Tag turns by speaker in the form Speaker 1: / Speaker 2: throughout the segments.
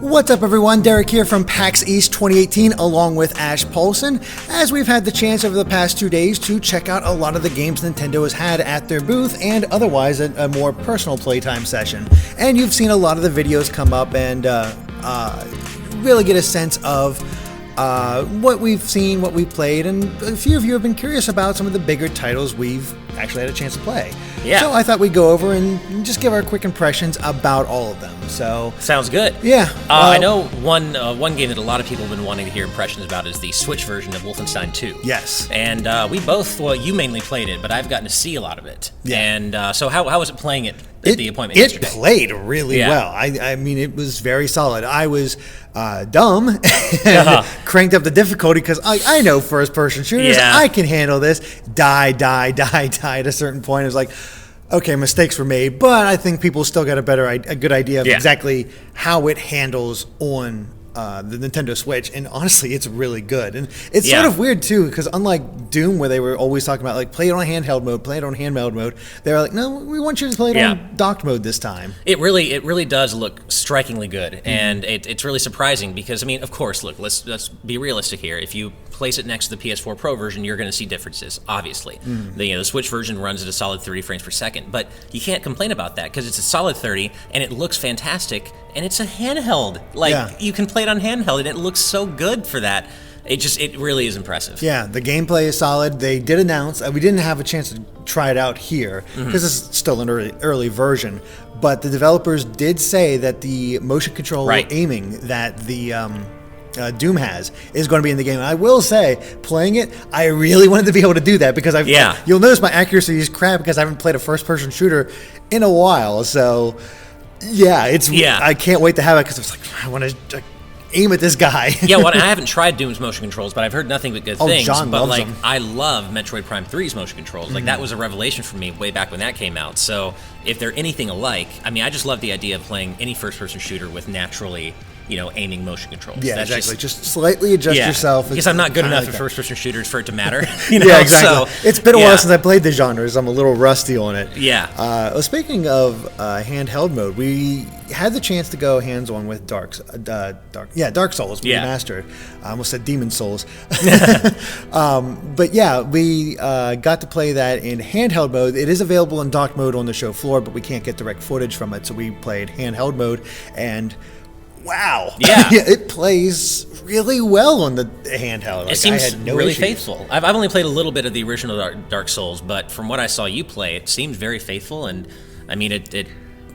Speaker 1: What's up, everyone? Derek here from PAX East 2018 along with Ash Paulson, as we've had the chance over the past 2 days to check out a lot of the games Nintendo has had at their booth and otherwise a more personal playtime session. And you've seen a lot of the videos come up and really get a sense of what we've seen, what we've played, and a few of you have been curious about some of the bigger titles we've actually had a chance to play.
Speaker 2: Yeah.
Speaker 1: So I thought we'd go over and just give our quick impressions about all of them. So
Speaker 2: sounds good.
Speaker 1: Yeah.
Speaker 2: I know one game that a lot of people have been wanting to hear impressions about is the Switch version of Wolfenstein II.
Speaker 1: Yes.
Speaker 2: And we both, well, you mainly played it, but I've gotten to see a lot of it.
Speaker 1: Yeah.
Speaker 2: And so how was it playing it at the appointment yesterday?
Speaker 1: It played really well. I mean, it was very solid. I was dumb and cranked up the difficulty because I know first-person shooters.
Speaker 2: Yeah.
Speaker 1: I can handle this. Die at a certain point. It was like, okay, mistakes were made, but I think people still got a good idea of exactly how it handles on the Nintendo Switch, and honestly, it's really good. And it's sort of weird too, because unlike Doom, where they were always talking about like play it on handheld mode, they're like, no, we want you to play it on docked mode this time.
Speaker 2: It really does look strikingly good, and it's really surprising because I mean, of course, look, let's be realistic here. If you place it next to the PS4 Pro version, you're going to see differences. Obviously, the Switch version runs at a solid 30 frames per second, but you can't complain about that because it's a solid 30 and it looks fantastic, and it's a handheld. Like you can play it on handheld, and it looks so good for that. It really is impressive.
Speaker 1: Yeah, the gameplay is solid. They did announce, we didn't have a chance to try it out here because it's still an early version, but the developers did say that the motion control aiming that the Doom has is going to be in the game. And I will say, playing it, I really wanted to be able to do that because you'll notice my accuracy is crap because I haven't played a first-person shooter in a while. So I can't wait to have it because it's like I want to aim at this guy.
Speaker 2: Well, I haven't tried Doom's motion controls, but I've heard nothing but good things.
Speaker 1: John
Speaker 2: but
Speaker 1: loves
Speaker 2: like
Speaker 1: them.
Speaker 2: I love Metroid Prime 3's motion controls. Like that was a revelation for me way back when that came out. So if they're anything alike, I mean, I just love the idea of playing any first-person shooter with naturally, aiming motion controls.
Speaker 1: Yeah, that's exactly. Just slightly adjust yourself.
Speaker 2: Because I'm not good enough at first-person shooters for it to matter.
Speaker 1: Yeah, exactly. So, it's been a while since I played the genres. I'm a little rusty on it.
Speaker 2: Yeah.
Speaker 1: Speaking of handheld mode, we had the chance to go hands-on with Dark Souls Remastered. I almost said Demon Souls. But yeah, we got to play that in handheld mode. It is available in docked mode on the show floor, but we can't get direct footage from it, so we played handheld mode, and wow. Yeah. It plays really well on the handheld.
Speaker 2: It seems really faithful. I've only played a little bit of the original Dark Souls, but from what I saw you play, it seemed very faithful, and I mean, it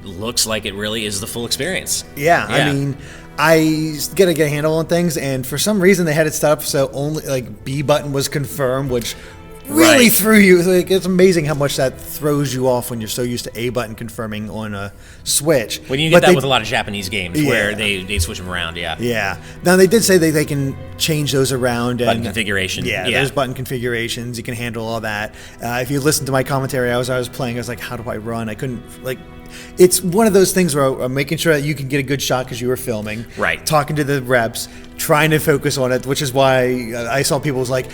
Speaker 2: looks like it really is the full experience.
Speaker 1: Yeah. I mean, I gotta get a handle on things, and for some reason they had it set up so only like B button was confirmed, which really threw you. Like, it's amazing how much that throws you off when you're so used to A button confirming on a Switch.
Speaker 2: When you get that with a lot of Japanese games where they switch them around,
Speaker 1: Yeah. Now, they did say that they can change those around.
Speaker 2: Button configuration.
Speaker 1: Yeah, there's button configurations. You can handle all that. If you listen to my commentary, I was playing, I was like, how do I run? I couldn't, it's one of those things where I'm making sure that you can get a good shot because you were filming.
Speaker 2: Right.
Speaker 1: Talking to the reps, trying to focus on it, which is why I saw people was like,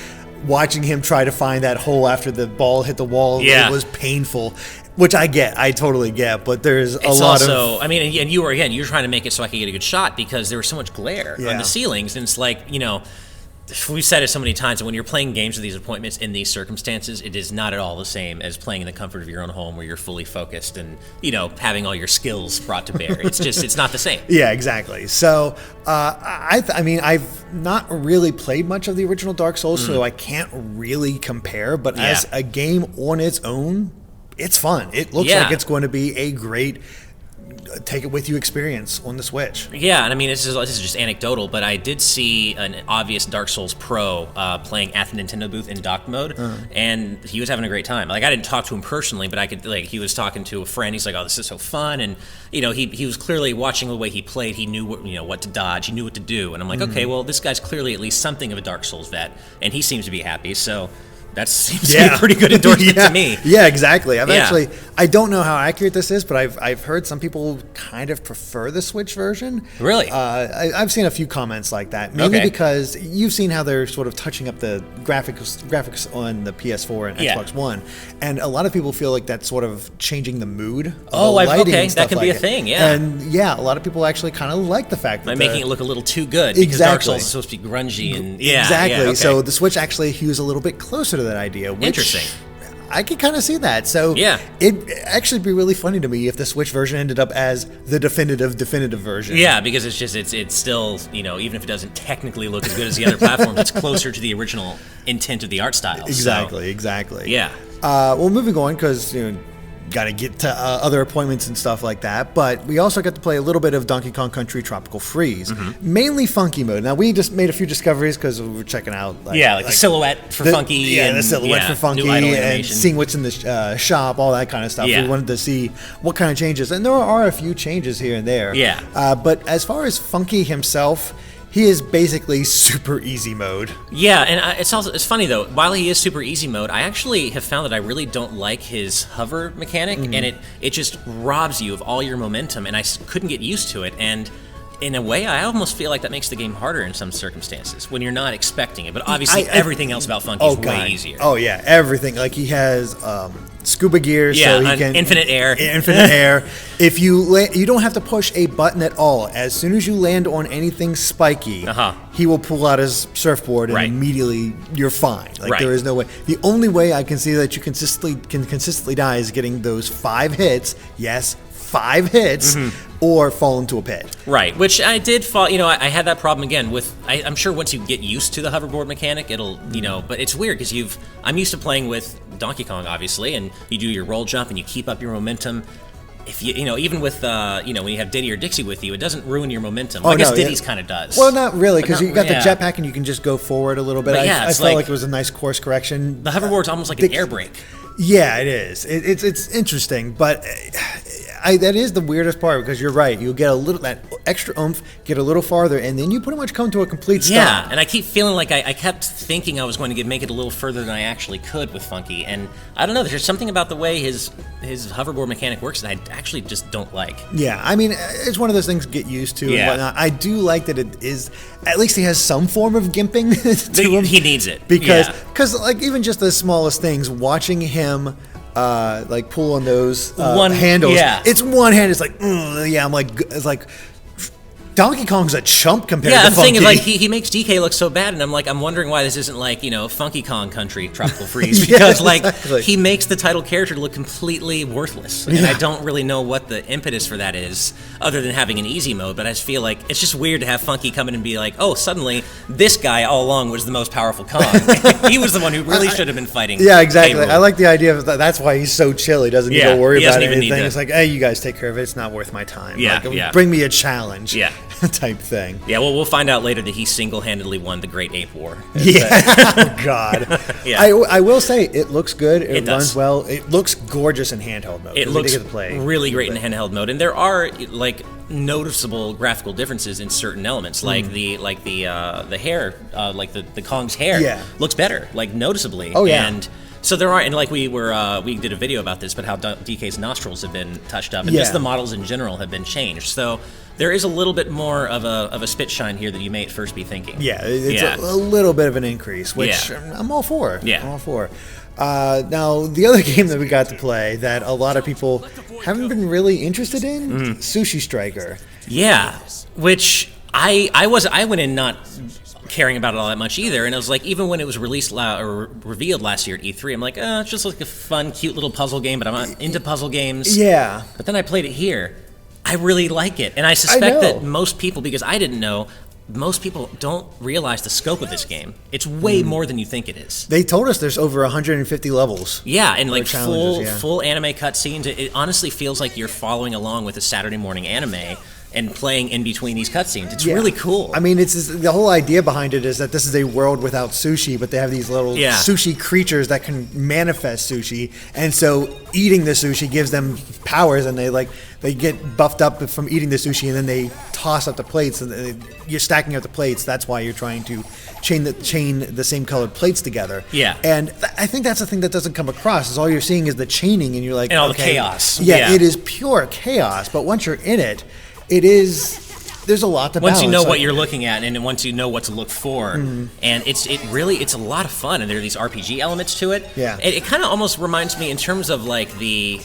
Speaker 1: watching him try to find that hole after the ball hit the wall, it was painful, which I totally get, but there's a lot of...
Speaker 2: I mean, and you're trying to make it so I could get a good shot because there was so much glare on the ceilings, and it's like, we've said it so many times, that when you're playing games with these appointments in these circumstances, it is not at all the same as playing in the comfort of your own home where you're fully focused and, having all your skills brought to bear. It's not the same.
Speaker 1: Yeah, exactly. So, I mean, I've not really played much of the original Dark Souls, so I can't really compare, but as a game on its own, it's fun. It looks like it's going to be a great take it with you experience on the Switch. Yeah,
Speaker 2: and I mean, this is just anecdotal, but I did see an obvious Dark Souls pro playing at the Nintendo booth in docked mode, and he was having a great time. Like, I didn't talk to him personally, but I could, he was talking to a friend. He's like, "Oh, this is so fun," and he was clearly watching the way he played. He knew what to dodge. He knew what to do, and I'm like, okay, well, this guy's clearly at least something of a Dark Souls vet, and he seems to be happy. So That seems to be a pretty good endorsement to me.
Speaker 1: Yeah, exactly. I don't know how accurate this is, but I've heard some people kind of prefer the Switch version.
Speaker 2: Really?
Speaker 1: I've seen a few comments like that, mainly because you've seen how they're sort of touching up the graphics on the PS4 and Xbox One, and a lot of people feel like that's sort of changing the mood of the lighting and stuff
Speaker 2: that can
Speaker 1: like
Speaker 2: be a thing, yeah.
Speaker 1: And a lot of people actually kind of like the fact that
Speaker 2: by making it look a little too good, because Dark Souls is supposed to be grungy and
Speaker 1: exactly. So the Switch actually hews a little bit closer to that idea. Which
Speaker 2: interesting.
Speaker 1: I can kind of see that. So it'd actually be really funny to me if the Switch version ended up as the definitive version.
Speaker 2: Yeah, because it's still, even if it doesn't technically look as good as the other platforms, it's closer to the original intent of the art style.
Speaker 1: Exactly.
Speaker 2: Yeah.
Speaker 1: Well, moving on, because got to get to other appointments and stuff like that. But we also got to play a little bit of Donkey Kong Country Tropical Freeze, mainly Funky mode. Now, we just made a few discoveries because we were checking out
Speaker 2: the silhouette for Funky.
Speaker 1: Yeah, the silhouette for Funky, and seeing what's in the shop, all that kind of stuff.
Speaker 2: Yeah.
Speaker 1: We wanted to see what kind of changes, and there are a few changes here and there.
Speaker 2: Yeah.
Speaker 1: But as far as Funky himself, he is basically super easy mode.
Speaker 2: Yeah, and it's funny though. While he is super easy mode, I actually have found that I really don't like his hover mechanic, and it just robs you of all your momentum, and I couldn't get used to it. And in a way, I almost feel like that makes the game harder in some circumstances when you're not expecting it. But obviously, everything else about Funky is way easier.
Speaker 1: Oh yeah, everything. Like he has scuba gear, so he can
Speaker 2: infinite air.
Speaker 1: Infinite air. If you don't have to push a button at all. As soon as you land on anything spiky, he will pull out his surfboard, and immediately you're fine. Like there is no way. The only way I can see that you can consistently die is getting those 5 hits. Yes. 5 hits, or fall into a pit.
Speaker 2: Right, which I did fall. I had that problem again with. I'm sure once you get used to the hoverboard mechanic, it'll. But it's weird because I'm used to playing with Donkey Kong, obviously, and you do your roll jump and you keep up your momentum. If even with when you have Diddy or Dixie with you, it doesn't ruin your momentum. I guess Diddy's kind of does.
Speaker 1: Well, not really, because you got the jetpack and you can just go forward a little bit. I felt like it was a nice course correction.
Speaker 2: The hoverboard's almost like an air brake.
Speaker 1: Yeah, it is. It's interesting, but that is the weirdest part, because you're right. You'll get a little that extra oomph, get a little farther, and then you pretty much come to a complete stop.
Speaker 2: Yeah, and I keep feeling like I kept thinking I was going to make it a little further than I actually could with Funky, and I don't know. There's something about the way his hoverboard mechanic works that I actually just don't like.
Speaker 1: Yeah, I mean, it's one of those things to get used to and whatnot. I do like that it is, at least he has some form of gimping to him.
Speaker 2: He needs it.
Speaker 1: Because like, even just the smallest things, watching him like pull on those handles. Yeah. It's one hand. It's like, it's like Donkey Kong's a chump compared to Funky.
Speaker 2: I'm thinking, like, he makes DK look so bad, and I'm wondering why this isn't like, Funky Kong Country Tropical Freeze, because he makes the title character look completely worthless, and I don't really know what the impetus for that is, other than having an easy mode. But I just feel like it's just weird to have Funky come in and be like, oh, suddenly this guy all along was the most powerful Kong. He was the one who really should have been fighting.
Speaker 1: Yeah, exactly. I like the idea of that's why he's so chill. He doesn't need to worry about anything. It's like, hey, you guys take care of it. It's not worth my time. Bring me a challenge.
Speaker 2: Yeah.
Speaker 1: Type thing.
Speaker 2: Yeah, well, we'll find out later that he single-handedly won the Great Ape War.
Speaker 1: Yeah, oh, God.
Speaker 2: Yeah.
Speaker 1: I will say, it looks good. It runs
Speaker 2: does.
Speaker 1: well. It looks gorgeous in handheld mode.
Speaker 2: It looks really great in handheld mode, and there are noticeable graphical differences in certain elements, like the hair, like the Kong's hair looks better, noticeably.
Speaker 1: Oh yeah.
Speaker 2: And so there are, and we did a video about this, but how DK's nostrils have been touched up, and just the models in general have been changed. So there is a little bit more of a spit shine here than you may at first be thinking.
Speaker 1: Yeah, it's a little bit of an increase, which I'm all for.
Speaker 2: Yeah.
Speaker 1: I'm all for. Now, the other game that we got to play that a lot of people haven't been really interested in, Sushi Striker.
Speaker 2: Yeah, which I went in not caring about it all that much either, and I was like, even when it was released or revealed last year at E3, I'm like, it's just like a fun, cute little puzzle game, but I'm not into puzzle games.
Speaker 1: Yeah.
Speaker 2: But then I played it here. I really like it, and I suspect that most people, because I didn't know, most people don't realize the scope of this game. It's way more than you think it is.
Speaker 1: They told us there's over 150 levels.
Speaker 2: Yeah, and full anime cutscenes. It honestly feels like you're following along with a Saturday morning anime. and playing in between these cutscenes. It's really cool.
Speaker 1: I mean, it's the whole idea behind it is that this is a world without sushi, but they have these little sushi creatures that can manifest sushi, and so eating the sushi gives them powers, and they get buffed up from eating the sushi, and then they toss up the plates, and you're stacking up the plates. That's why you're trying to chain the same colored plates together.
Speaker 2: Yeah.
Speaker 1: And I think that's the thing that doesn't come across, is all you're seeing is the chaining, and you're like,
Speaker 2: and all the chaos.
Speaker 1: Yeah, it is pure chaos, but once you're in it, there's a lot to balance.
Speaker 2: Once you know what you're looking at, and once you know what to look for, and it's a lot of fun, and there are these RPG elements to it.
Speaker 1: Yeah.
Speaker 2: It kind of almost reminds me, in terms of like the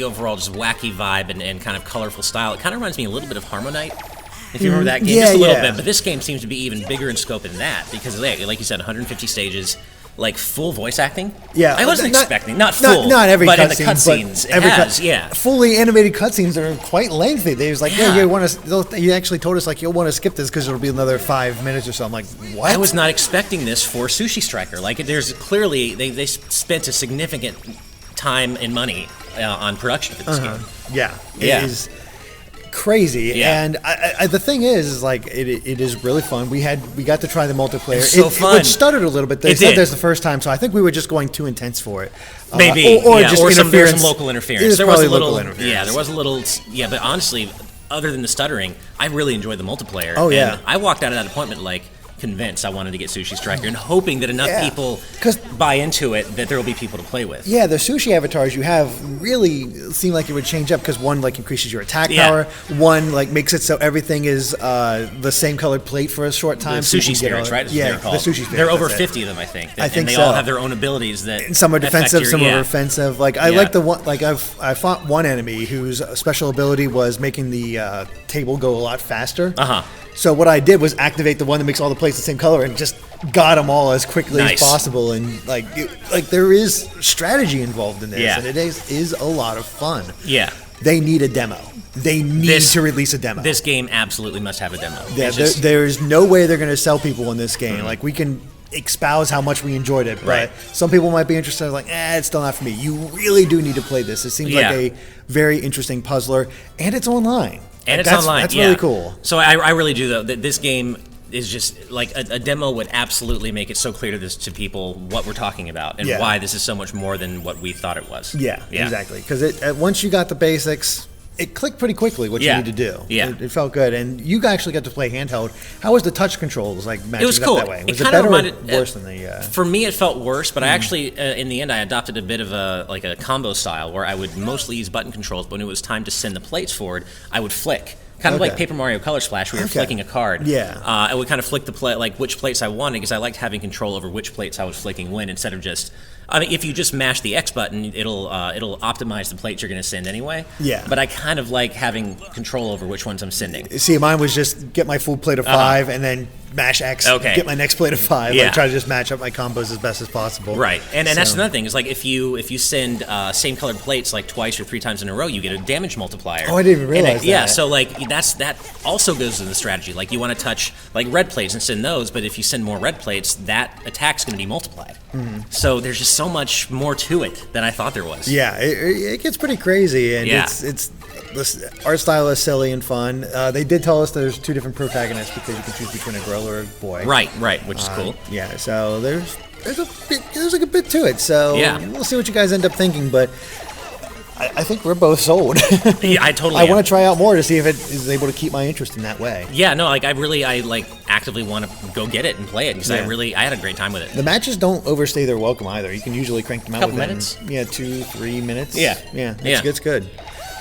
Speaker 2: overall just wacky vibe and kind of colorful style, it kind of reminds me a little bit of Harmonite. If you remember that game, just a little bit. But this game seems to be even bigger in scope than that, because like you said, 150 stages. Like full voice acting?
Speaker 1: Yeah.
Speaker 2: I wasn't expecting, not full,
Speaker 1: not every
Speaker 2: but in the
Speaker 1: cutscenes,
Speaker 2: cutscenes,
Speaker 1: fully animated cutscenes are quite lengthy. They was like, you actually told us like you'll want to skip this because it'll be another 5 minutes or so. I'm like, what?
Speaker 2: I was not expecting this for Sushi Striker. Like, there's clearly, they spent a significant time and money on production for this game.
Speaker 1: Yeah. It is crazy, and the thing is like it is really fun. We got to try the multiplayer.
Speaker 2: It's so fun.
Speaker 1: It stuttered a little bit. They said there's the first time, so I think we were just going too intense for it.
Speaker 2: Maybe,
Speaker 1: or just interference.
Speaker 2: Some local interference.
Speaker 1: There was a little interference.
Speaker 2: Yeah, there was a little. Yeah, but honestly, other than the stuttering, I really enjoyed the multiplayer.
Speaker 1: Oh yeah,
Speaker 2: and I walked out of that appointment like convinced I wanted to get Sushi Striker, and hoping that enough people buy into it that there will be people to play with.
Speaker 1: Yeah, the sushi avatars you have really seem like it would change up, because one like increases your attack power, one like makes it so everything is the same colored plate for a short time.
Speaker 2: The sushi spirits, right?
Speaker 1: Yeah, the sushi spirits.
Speaker 2: There are over 50 of them, I think. And they all have their own abilities that.
Speaker 1: And some are defensive, some are offensive. Like I like the one. Like I fought one enemy whose special ability was making the table go a lot faster. So what I did was activate the one that makes all the plates the same color and just got them all as quickly as possible. And like there is strategy involved in this, and it is a lot of fun.
Speaker 2: Yeah,
Speaker 1: they need a demo. They need to release a demo.
Speaker 2: This game absolutely must have a demo.
Speaker 1: Yeah, there's no way they're going to sell people in this game. Like we can espouse how much we enjoyed it, but some people might be interested. Like, it's still not for me. You really do need to play this. It seems like a very interesting puzzler, and it's online.
Speaker 2: And it's online.
Speaker 1: That's really cool.
Speaker 2: So I really do, though, that this game is just like a demo would absolutely make it so clear to people what we're talking about and why this is so much more than what we thought it was.
Speaker 1: Yeah. Exactly. Because once you got the basics, it clicked pretty quickly what you need to do.
Speaker 2: Yeah.
Speaker 1: It felt good. And you actually got to play handheld. How was the touch controls like matching
Speaker 2: cool.
Speaker 1: up that way? Was it better or worse than the...
Speaker 2: For me, it felt worse, but I actually, in the end, I adopted a bit of a combo style where I would mostly use button controls, but when it was time to send the plates forward, I would flick. Kind of like Paper Mario Color Splash, where you're flicking a card.
Speaker 1: Yeah.
Speaker 2: I would kind of flick the which plates I wanted, because I liked having control over which plates I was flicking when, instead of just... I mean, if you just mash the X button, it'll optimize the plates you're going to send anyway.
Speaker 1: Yeah.
Speaker 2: But I kind of like having control over which ones I'm sending.
Speaker 1: See, mine was just get my full plate of 5 and then mash X, get my next plate of 5. Like, try to just match up my combos as best as possible.
Speaker 2: Right. And that's another thing. Is like if you send same colored plates like twice or 3 times in a row, you get a damage multiplier.
Speaker 1: Oh, I didn't even realize that.
Speaker 2: Yeah. So like that also goes in the strategy. Like you want to touch like red plates and send those, but if you send more red plates, that attack's going to be multiplied. So there's just so much more to it than I thought there was.
Speaker 1: Yeah, it gets pretty crazy, and it's the art style is silly and fun. They did tell us there's 2 different protagonists because you can choose between a girl or a boy.
Speaker 2: Right, which is cool.
Speaker 1: Yeah, so there's like a bit to it. So we'll see what you guys end up thinking, but I think we're both sold.
Speaker 2: Yeah, I totally.
Speaker 1: I want to try out more to see if it is able to keep my interest in that way.
Speaker 2: Yeah, no, like I actively want to go get it and play it because I had a great time with it.
Speaker 1: The matches don't overstay their welcome either. You can usually crank them out
Speaker 2: within
Speaker 1: minutes. 2-3 minutes.
Speaker 2: Yeah,
Speaker 1: it's good.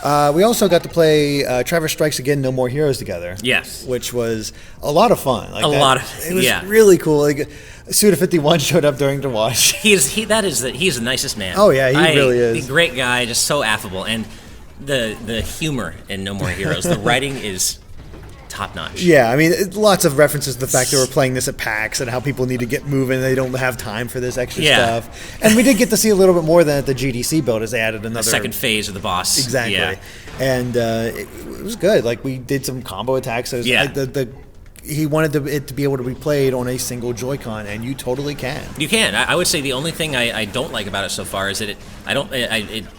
Speaker 1: We also got to play Travis Strikes Again, No More Heroes together.
Speaker 2: Yes,
Speaker 1: which was a lot of fun. It was really cool. Like, Suda51 showed up during the watch.
Speaker 2: He's the nicest man.
Speaker 1: Oh yeah, he really is.
Speaker 2: He's a great guy, just so affable, and the humor in No More Heroes, the writing is top notch.
Speaker 1: Yeah, I mean, lots of references to the fact that we're playing this at PAX and how people need to get moving. They don't have time for this extra stuff. And we did get to see a little bit more than at the GDC build, as they added another...
Speaker 2: The second phase of the boss.
Speaker 1: Exactly.
Speaker 2: Yeah.
Speaker 1: And it was good. Like, we did some combo attacks. So he wanted it to be able to be played on a single Joy-Con, and you totally can.
Speaker 2: You can. I would say the only thing I don't like about it so far is that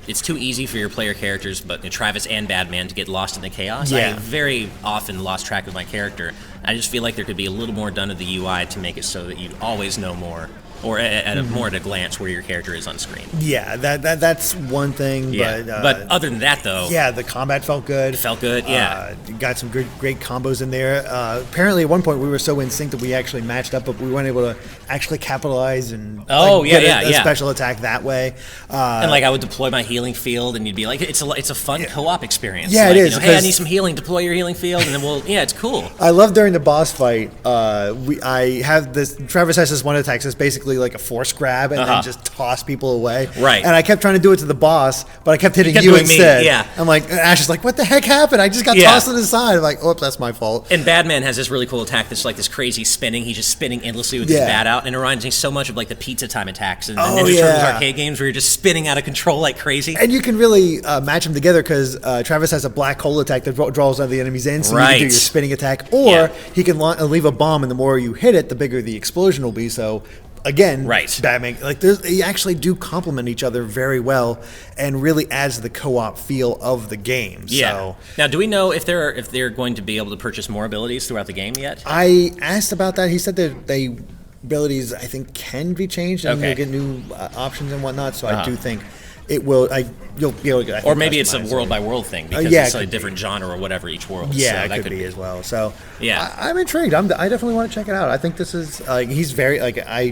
Speaker 2: it's too easy for your player characters, but Travis and Badman, to get lost in the chaos.
Speaker 1: Yeah.
Speaker 2: I very often lost track of my character. I just feel like there could be a little more done to the UI to make it so that you always know more, or more at a glance where your character is on screen.
Speaker 1: Yeah, that's one thing.
Speaker 2: Yeah. But other than that, though,
Speaker 1: yeah, the combat felt good.
Speaker 2: It felt good. Yeah,
Speaker 1: got some great combos in there. Apparently, at one point we were so in sync that we actually matched up, but we weren't able to actually capitalize and get a special attack that way.
Speaker 2: And I would deploy my healing field, and you'd be like, it's a fun co-op experience.
Speaker 1: Yeah, it is.
Speaker 2: Hey, I need some healing. Deploy your healing field, and then it's cool.
Speaker 1: I love during the boss fight. I have this. Travis has this one attack that's basically like a force grab and then just toss people away.
Speaker 2: Right.
Speaker 1: And I kept trying to do it to the boss, but I kept hitting you instead.
Speaker 2: Me. Yeah.
Speaker 1: I'm like, Ash is like, what the heck happened? I just got tossed to the side. I'm like, oops, that's my fault.
Speaker 2: And Badman has this really cool attack that's like this crazy spinning. He's just spinning endlessly with his bat out, and it reminds me so much of like the pizza time attacks and the Ninja Turtles arcade games where you're just spinning out of control like crazy.
Speaker 1: And you can really match them together because Travis has a black hole attack that draws all the enemies in, so you can do your spinning attack, or he can leave a bomb, and the more you hit it, the bigger the explosion will be. So again, Batman, they actually do complement each other very well, and really adds to the co-op feel of the game.
Speaker 2: Yeah.
Speaker 1: So,
Speaker 2: now, do we know if they're going to be able to purchase more abilities throughout the game yet?
Speaker 1: I asked about that. He said that abilities, I think, can be changed, and you'll get new options and whatnot. So I do think it will. You'll be able to get.
Speaker 2: Or maybe it's a world by world thing because it's a different genre or whatever each world.
Speaker 1: Yeah,
Speaker 2: so
Speaker 1: it could be as well. So
Speaker 2: yeah,
Speaker 1: I'm intrigued. I definitely want to check it out. I think this is he's very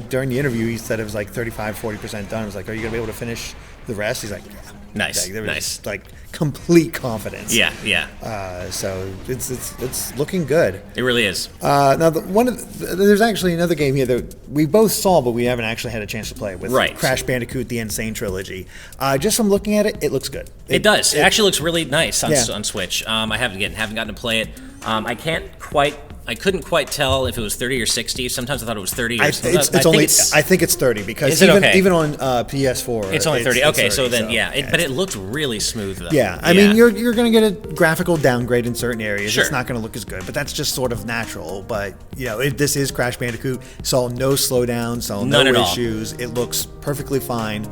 Speaker 1: during the interview he said it was like 35-40% done. I was like, are you gonna be able to finish the rest? He's like, yeah.
Speaker 2: Nice.
Speaker 1: There was like complete confidence.
Speaker 2: Yeah.
Speaker 1: So it's looking good.
Speaker 2: It really is.
Speaker 1: Now there's actually another game here that we both saw, but we haven't actually had a chance to play with. Crash Bandicoot: The Insane Trilogy. Just from looking at it, it looks good.
Speaker 2: It does. It actually looks really nice on Switch. I haven't gotten to play it. I couldn't quite tell if it was 30 or 60. Sometimes I thought it was 30.
Speaker 1: I think it's 30 because even on PS4,
Speaker 2: it's only 30. Okay, so then but it looked really smooth though.
Speaker 1: Yeah, I mean you're going to get a graphical downgrade in certain areas. It's not going to look as good, but that's just sort of natural. But this is Crash Bandicoot. Saw no slowdowns, saw no issues. It looks perfectly fine.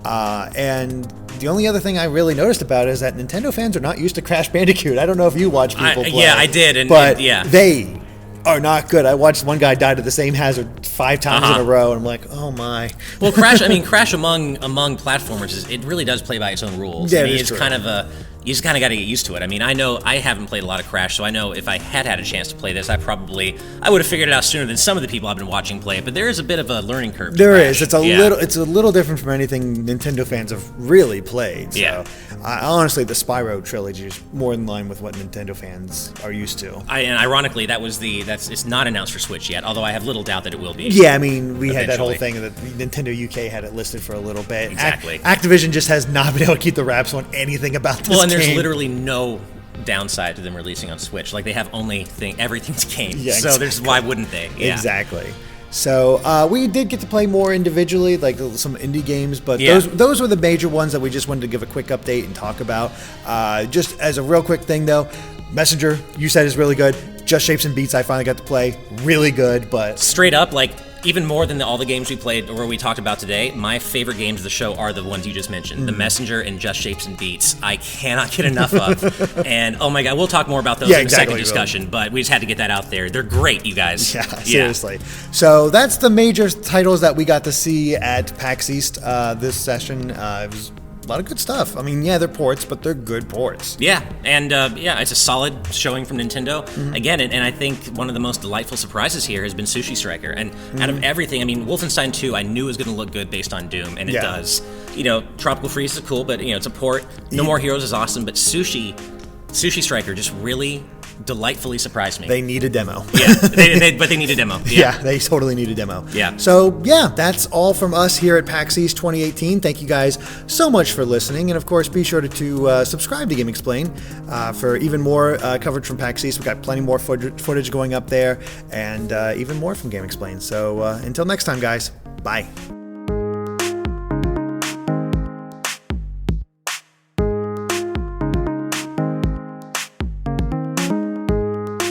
Speaker 1: And the only other thing I really noticed about it is that Nintendo fans are not used to Crash Bandicoot. I don't know if you watch people play.
Speaker 2: Yeah, I did.
Speaker 1: But they are not good. I watched one guy die to the same hazard 5 times in a row, and I'm like, oh my.
Speaker 2: Well, Crash among platformers, it really does play by its own rules.
Speaker 1: Yeah,
Speaker 2: it's kind of you just kind of got to get used to it. I mean, I know I haven't played a lot of Crash, so I know if I had a chance to play this, I would have figured it out sooner than some of the people I've been watching play it. But there is a bit of a learning curve.
Speaker 1: There is. It's a little different from anything Nintendo fans have really played. So honestly, the Spyro trilogy is more in line with what Nintendo fans are used to.
Speaker 2: And ironically, it's not announced for Switch yet. Although I have little doubt that it will be.
Speaker 1: Yeah, I mean, we had that whole thing that Nintendo UK had it listed for a little bit.
Speaker 2: Exactly.
Speaker 1: Activision just has not been able to keep the wraps on anything about this.
Speaker 2: Well, and there's literally no downside to them releasing on Switch. Like, they have everything's game. Yeah, so why wouldn't they? Yeah.
Speaker 1: Exactly. So we did get to play more individually, like some indie games, but those were the major ones that we just wanted to give a quick update and talk about. Just as a real quick thing, though, Messenger, you said, is really good. Just Shapes and Beats, I finally got to play. Really good, but
Speaker 2: straight up, even more than all the games we played or we talked about today, my favorite games of the show are the ones you just mentioned, The Messenger and Just Shapes and Beats. I cannot get enough of. And oh my god, we'll talk more about those in the second discussion, but we just had to get that out there. They're great, you guys.
Speaker 1: Yeah, seriously. So that's the major titles that we got to see at PAX East this session. It was a lot of good stuff. I mean, they're ports, but they're good ports.
Speaker 2: Yeah, and it's a solid showing from Nintendo. Again, and I think one of the most delightful surprises here has been Sushi Striker. And out of everything, I mean, Wolfenstein 2 I knew was going to look good based on Doom, and it does. Tropical Freeze is cool, but it's a port. No More Heroes is awesome, but Sushi Striker just really delightfully surprised me.
Speaker 1: They need a demo.
Speaker 2: But they need a demo.
Speaker 1: Yeah, they totally need a demo.
Speaker 2: Yeah.
Speaker 1: So, that's all from us here at PAX East 2018. Thank you guys so much for listening. And, of course, be sure to subscribe to GameXplain for even more coverage from PAX East. We've got plenty more footage going up there and even more from GameXplain. So, until next time, guys, bye.